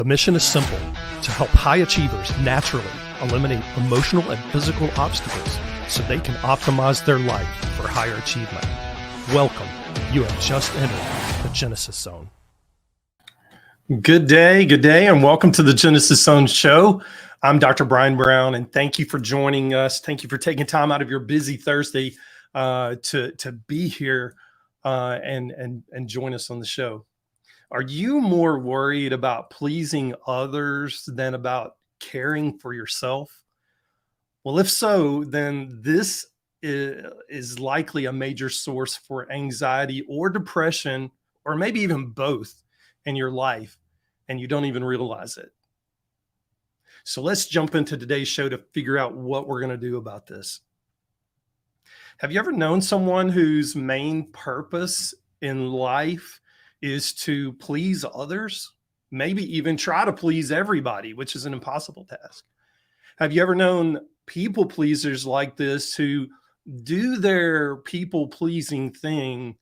The mission is simple: to help high achievers naturally eliminate emotional and physical obstacles so they can optimize their life for higher achievement. Welcome. You have just entered the Genesis Zone. Good day, and welcome to the Genesis Zone show. I'm Dr. Brian Brown, and thank you for joining us. Thank you for taking time out of your busy Thursday to be here and join us on the show. Are you more worried about pleasing others than about caring for yourself? Well, if so, then this is likely a major source for anxiety or depression, or maybe even both in your life, and you don't even realize it. So let's jump into today's show to figure out what we're going to do about this. Have you ever known someone whose main purpose in life is to please others, maybe even try to please everybody, which is an impossible task? Have you ever known people pleasers like this who do their people pleasing thing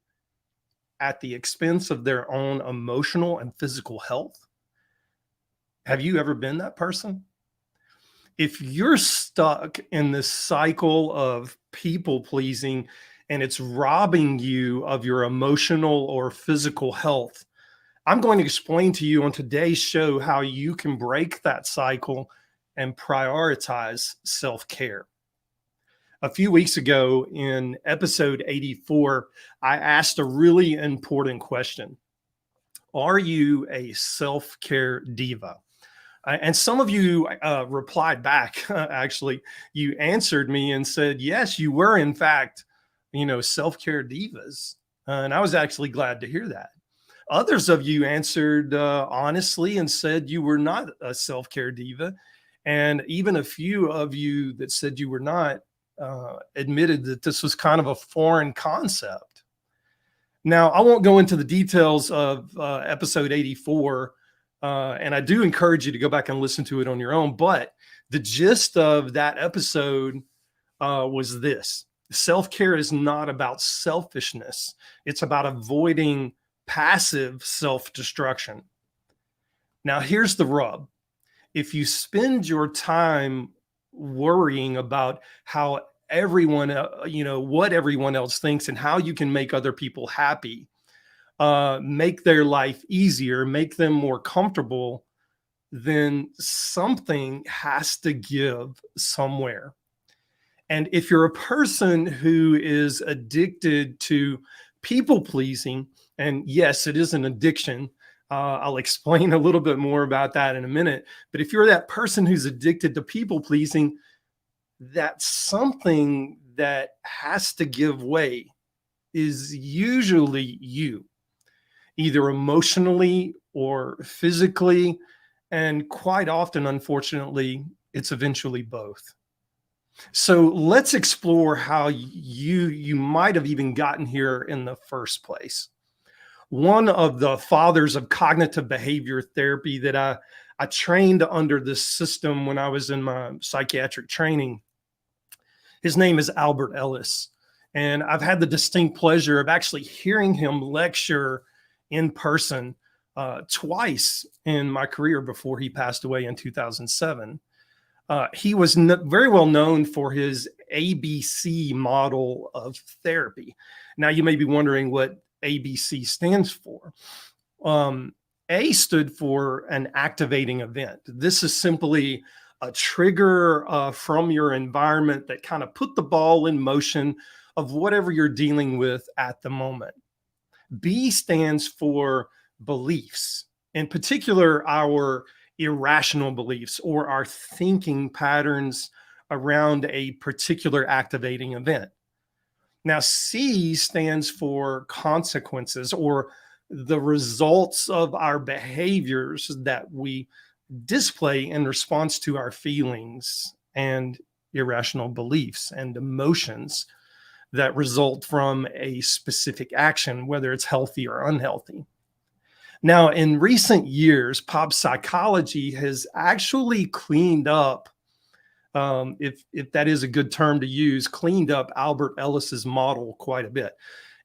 at the expense of their own emotional and physical health? Have you ever been that person? If you're stuck in this cycle of people pleasing and it's robbing you of your emotional or physical health, I'm going to explain to you on today's show how you can break that cycle and prioritize self-care. A few weeks ago in episode 84, I asked a really important question. Are you a self-care diva? And some of you replied back. Actually, you answered me and said, yes, you were in fact, self-care divas. And I was actually glad to hear that. Others of you answered honestly and said you were not a self-care diva. And even a few of you that said you were not admitted that this was kind of a foreign concept. Now, I won't go into the details of episode 84, and I do encourage you to go back and listen to it on your own. But the gist of that episode was this: self-care is not about selfishness. It's about avoiding passive self-destruction. Now, here's the rub. If you spend your time worrying about how everyone, what everyone else thinks and how you can make other people happy, make their life easier, make them more comfortable, then something has to give somewhere. And if you're a person who is addicted to people pleasing, and yes, it is an addiction. I'll explain a little bit more about that in a minute. But if you're that person who's addicted to people pleasing, that's something that has to give way is usually you, either emotionally or physically. And quite often, unfortunately, it's eventually both. So let's explore how you might have even gotten here in the first place. One of the fathers of cognitive behavior therapy that I trained under this system when I was in my psychiatric training, his name is Albert Ellis. And I've had the distinct pleasure of actually hearing him lecture in person twice in my career before he passed away in 2007. He was very well known for his ABC model of therapy. Now, you may be wondering what ABC stands for. A stood for an activating event. This is simply a trigger from your environment that kind of put the ball in motion of whatever you're dealing with at the moment. B stands for beliefs, in particular, our irrational beliefs or our thinking patterns around a particular activating event. Now, C stands for consequences, or the results of our behaviors that we display in response to our feelings and irrational beliefs and emotions that result from a specific action, whether it's healthy or unhealthy. Now, in recent years, pop psychology has actually cleaned up, if that is a good term to use, cleaned up Albert Ellis's model quite a bit.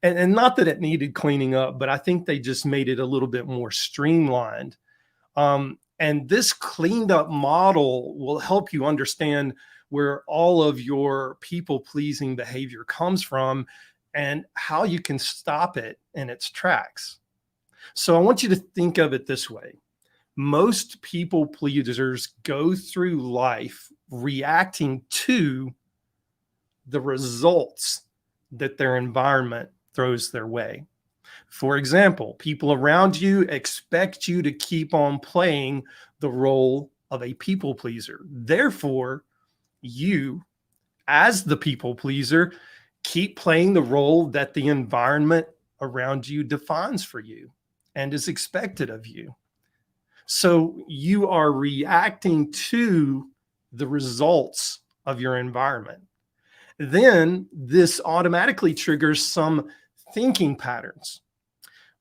And not that it needed cleaning up, but I think they just made it a little bit more streamlined. And this cleaned up model will help you understand where all of your people pleasing behavior comes from and how you can stop it in its tracks. So I want you to think of it this way. Most people pleasers go through life reacting to the results that their environment throws their way. For example, people around you expect you to keep on playing the role of a people pleaser. Therefore, you, as the people pleaser, keep playing the role that the environment around you defines for you and is expected of you. So you are reacting to the results of your environment. Then this automatically triggers some thinking patterns.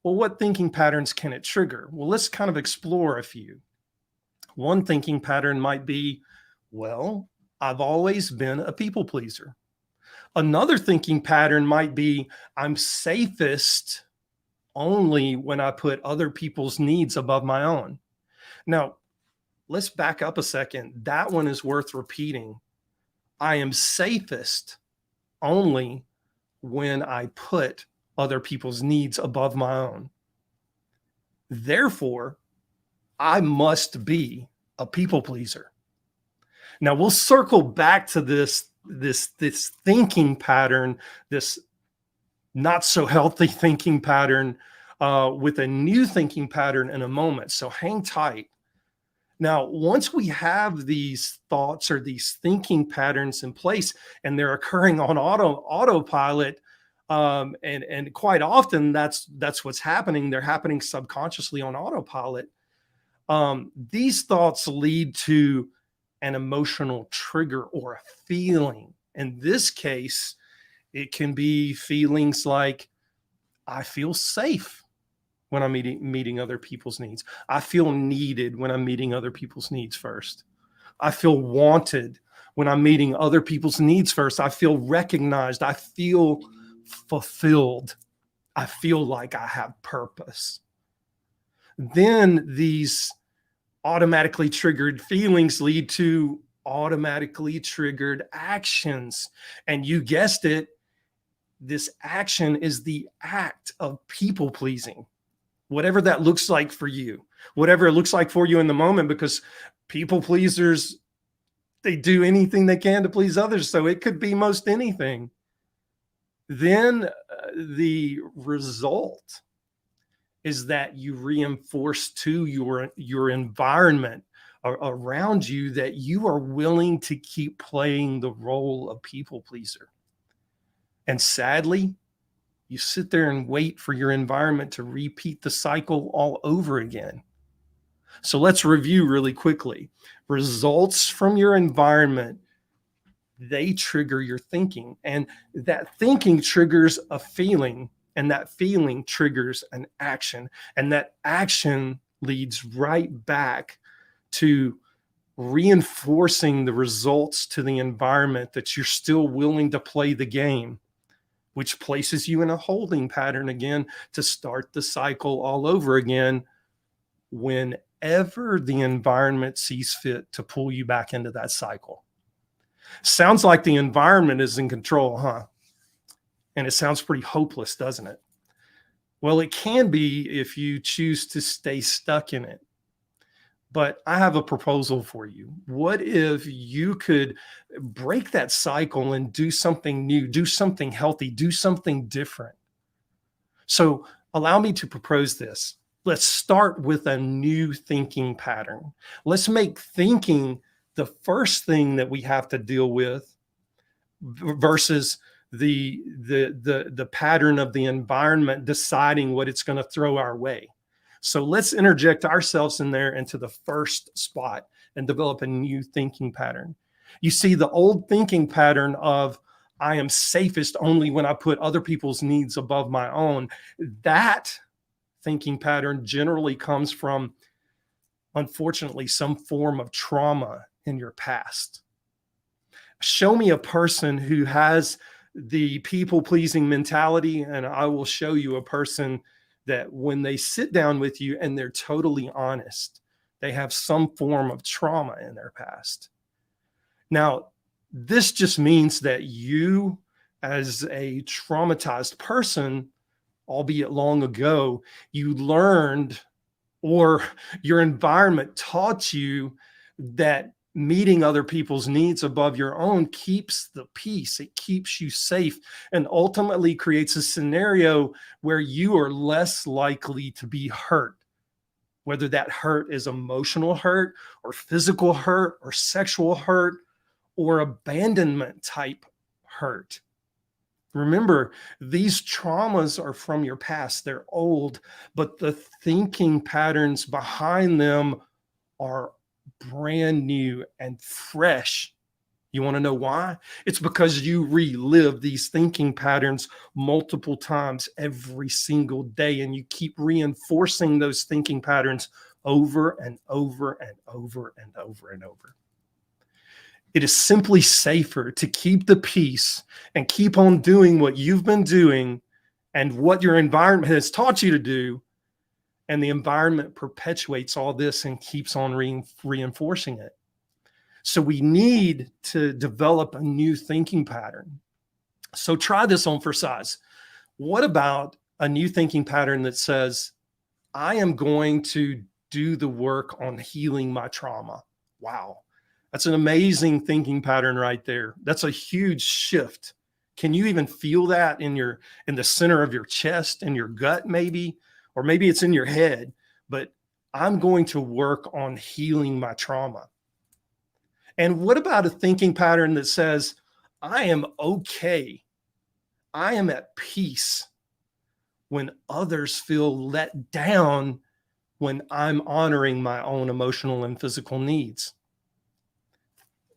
Well, what thinking patterns can it trigger? Well, let's kind of explore a few. One thinking pattern might be, well, I've always been a people pleaser. Another thinking pattern might be, I'm safest only when I put other people's needs above my own. Now, let's back up a second. That one is worth repeating. I am safest only when I put other people's needs above my own. Therefore, I must be a people pleaser. Now we'll circle back to this thinking pattern, this not so healthy thinking pattern, with a new thinking pattern in a moment. So hang tight. Now, once we have these thoughts or these thinking patterns in place and they're occurring on autopilot, and quite often that's what's happening. They're happening subconsciously on autopilot. These thoughts lead to an emotional trigger or a feeling. In this case, it can be feelings like, I feel safe when I'm meeting other people's needs. I feel needed when I'm meeting other people's needs first. I feel wanted when I'm meeting other people's needs first. I feel recognized. I feel fulfilled. I feel like I have purpose. Then these automatically triggered feelings lead to automatically triggered actions. And you guessed it, this action is the act of people pleasing. Whatever that looks like for you, whatever it looks like for you in the moment, because people pleasers, they do anything they can to please others. So it could be most anything. Then the result is that you reinforce to your environment around you that you are willing to keep playing the role of people pleaser. And sadly, you sit there and wait for your environment to repeat the cycle all over again. So let's review really quickly. Results from your environment, they trigger your thinking, and that thinking triggers a feeling, and that feeling triggers an action, and that action leads right back to reinforcing the results to the environment that you're still willing to play the game, which places you in a holding pattern again to start the cycle all over again whenever the environment sees fit to pull you back into that cycle. Sounds like the environment is in control, huh? And it sounds pretty hopeless, doesn't it? Well, it can be if you choose to stay stuck in it. But I have a proposal for you. What if you could break that cycle and do something new, do something healthy, do something different? So allow me to propose this. Let's start with a new thinking pattern. Let's make thinking the first thing that we have to deal with versus the pattern of the environment deciding what it's going to throw our way. So let's interject ourselves in there into the first spot and develop a new thinking pattern. You see, the old thinking pattern of I am safest only when I put other people's needs above my own, that thinking pattern generally comes from, unfortunately, some form of trauma in your past. Show me a person who has the people-pleasing mentality, and I will show you a person that when they sit down with you and they're totally honest, They have some form of trauma in their past. Now, this just means that you, as a traumatized person, albeit long ago, you learned, or your environment taught you, that meeting other people's needs above your own keeps the peace. It keeps you safe and ultimately creates a scenario where you are less likely to be hurt, whether that hurt is emotional hurt or physical hurt or sexual hurt or abandonment type hurt. Remember, these traumas are from your past. They're old, but the thinking patterns behind them are brand new and fresh. You want to know why? It's because you relive these thinking patterns multiple times every single day, and you keep reinforcing those thinking patterns over and over and over and over and over. It is simply safer to keep the peace and keep on doing what you've been doing and what your environment has taught you to do. And the environment perpetuates all this and keeps on reinforcing it. So we need to develop a new thinking pattern. So try this on for size. What about a new thinking pattern that says, I am going to do the work on healing my trauma? Wow. That's an amazing thinking pattern right there. That's a huge shift. Can you even feel that in the center of your chest and your gut maybe? Or maybe it's in your head, but I'm going to work on healing my trauma. And what about a thinking pattern that says, I am okay, I am at peace when others feel let down when I'm honoring my own emotional and physical needs?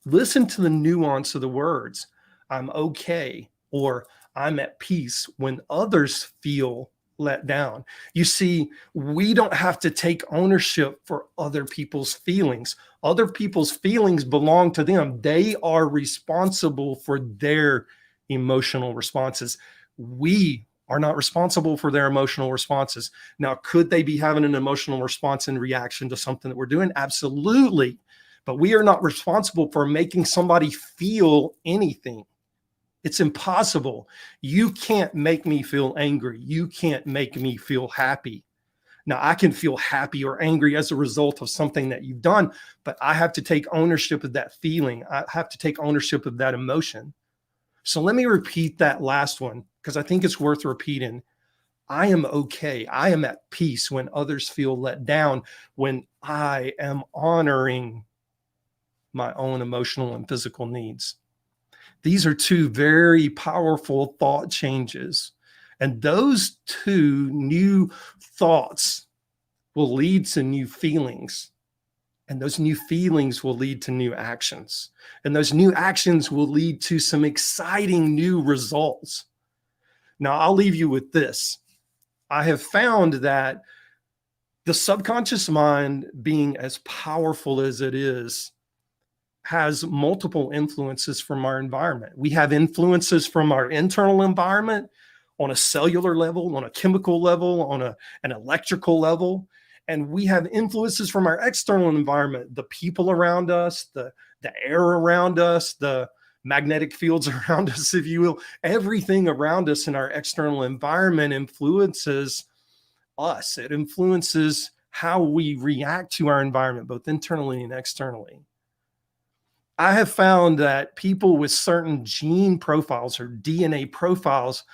Listen to the nuance of the words. I'm okay, or I'm at peace when others feel let down. You see, we don't have to take ownership for other people's feelings. Other people's feelings belong to them. They are responsible for their emotional responses. We are not responsible for their emotional responses. Now, could they be having an emotional response in reaction to something that we're doing? Absolutely. But we are not responsible for making somebody feel anything. It's impossible. You can't make me feel angry. You can't make me feel happy. Now, I can feel happy or angry as a result of something that you've done, but I have to take ownership of that feeling. I have to take ownership of that emotion. So let me repeat that last one because I think it's worth repeating. I am okay. I am at peace when others feel let down, when I am honoring my own emotional and physical needs. These are two very powerful thought changes. And those two new thoughts will lead to new feelings. And those new feelings will lead to new actions. And those new actions will lead to some exciting new results. Now, I'll leave you with this. I have found that the subconscious mind, being as powerful as it is, has multiple influences from our environment. We have influences from our internal environment on a cellular level, on a chemical level, on an electrical level. And we have influences from our external environment, the people around us, the air around us, the magnetic fields around us, if you will. Everything around us in our external environment influences us. It influences how we react to our environment, both internally and externally. I have found that people with certain gene profiles or DNA profiles,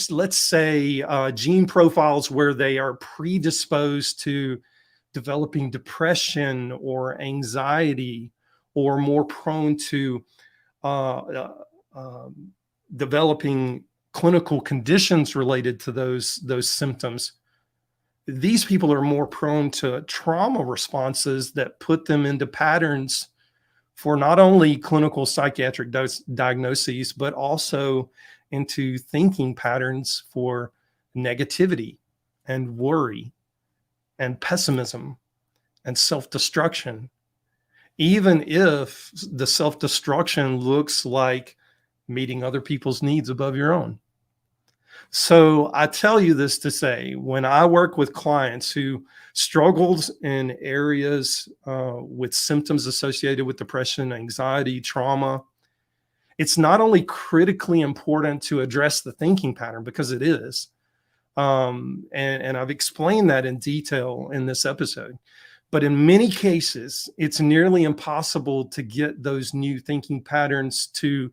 let's say gene profiles where they are predisposed to developing depression or anxiety, or more prone to developing clinical conditions related to those symptoms. These people are more prone to trauma responses that put them into patterns for not only clinical psychiatric diagnoses, but also into thinking patterns for negativity and worry and pessimism and self-destruction, even if the self-destruction looks like meeting other people's needs above your own. So I tell you this to say, when I work with clients who struggles in areas with symptoms associated with depression, anxiety, trauma, it's not only critically important to address the thinking pattern, because it is, and I've explained that in detail in this episode. But in many cases, it's nearly impossible to get those new thinking patterns to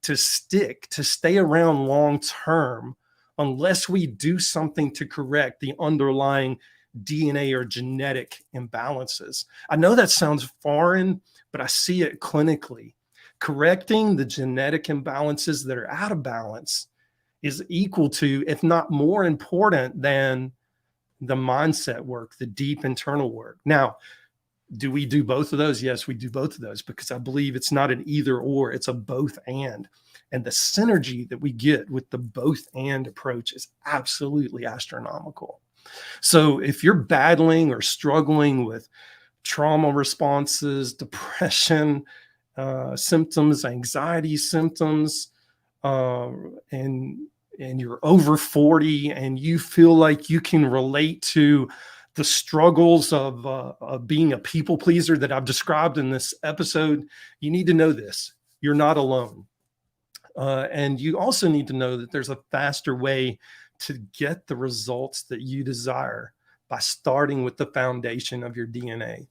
stick, to stay around long term, unless we do something to correct the underlying DNA or genetic imbalances. I know that sounds foreign, but I see it clinically. Correcting the genetic imbalances that are out of balance is equal to, if not more important than, the mindset work, the deep internal work. Now, do we do both of those? Yes, we do both of those, because I believe it's not an either or, it's a both and. And the synergy that we get with the both and approach is absolutely astronomical. So if you're battling or struggling with trauma responses, depression symptoms, anxiety symptoms, and you're over 40 and you feel like you can relate to the struggles of being a people pleaser that I've described in this episode, you need to know this: you're not alone. And you also need to know that there's a faster way to get the results that you desire, by starting with the foundation of your DNA.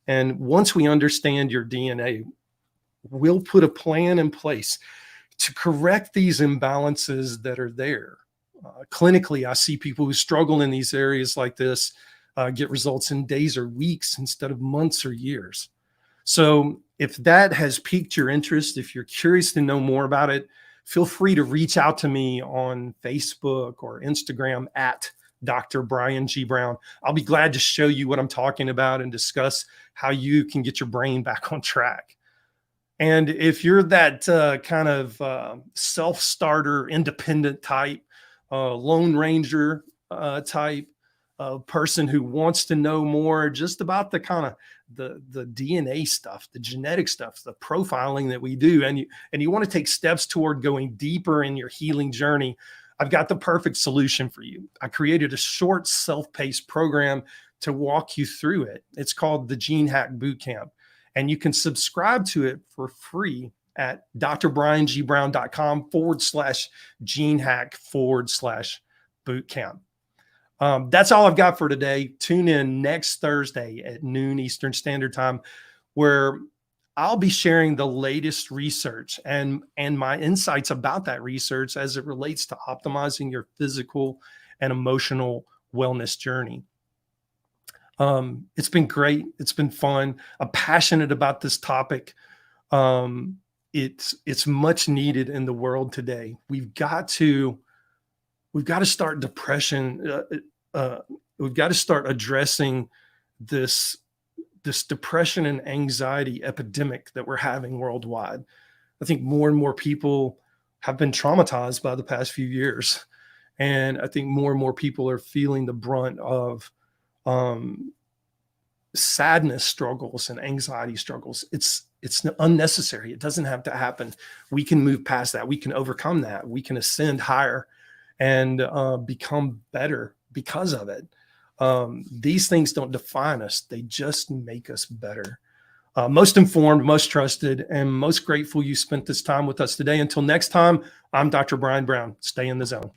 And once we understand your DNA, we'll put a plan in place to correct these imbalances that are there. Clinically, I see people who struggle in these areas like this get results in days or weeks instead of months or years. So if that has piqued your interest, if you're curious to know more about it, feel free to reach out to me on Facebook or Instagram at Dr. Brian G. Brown. I'll be glad to show you what I'm talking about and discuss how you can get your brain back on track. And if you're that kind of self-starter, independent type, Lone Ranger type person who wants to know more just about the kind of the DNA stuff, the genetic stuff, the profiling that we do, and you want to take steps toward going deeper in your healing journey, I've got the perfect solution for you. I created a short self-paced program to walk you through it. It's called the Gene Hack Bootcamp, and you can subscribe to it for free at drbriangBrown.com/gene hack/bootcamp. That's all I've got for today. Tune in next Thursday at noon Eastern Standard Time, where I'll be sharing the latest research and my insights about that research as it relates to optimizing your physical and emotional wellness journey. It's been great. It's been fun. I'm passionate about this topic. It's much needed in the world today. We've got to start depression. We've got to start addressing this depression and anxiety epidemic that we're having worldwide. I think more and more people have been traumatized by the past few years. And I think more and more people are feeling the brunt of sadness struggles and anxiety struggles. It's unnecessary. It doesn't have to happen. We can move past that. We can overcome that. We can ascend higher and become better because of it. These things don't define us. They just make us better. Most informed, most trusted, and most grateful you spent this time with us today. Until next time, I'm Dr. Brian Brown. Stay in the zone.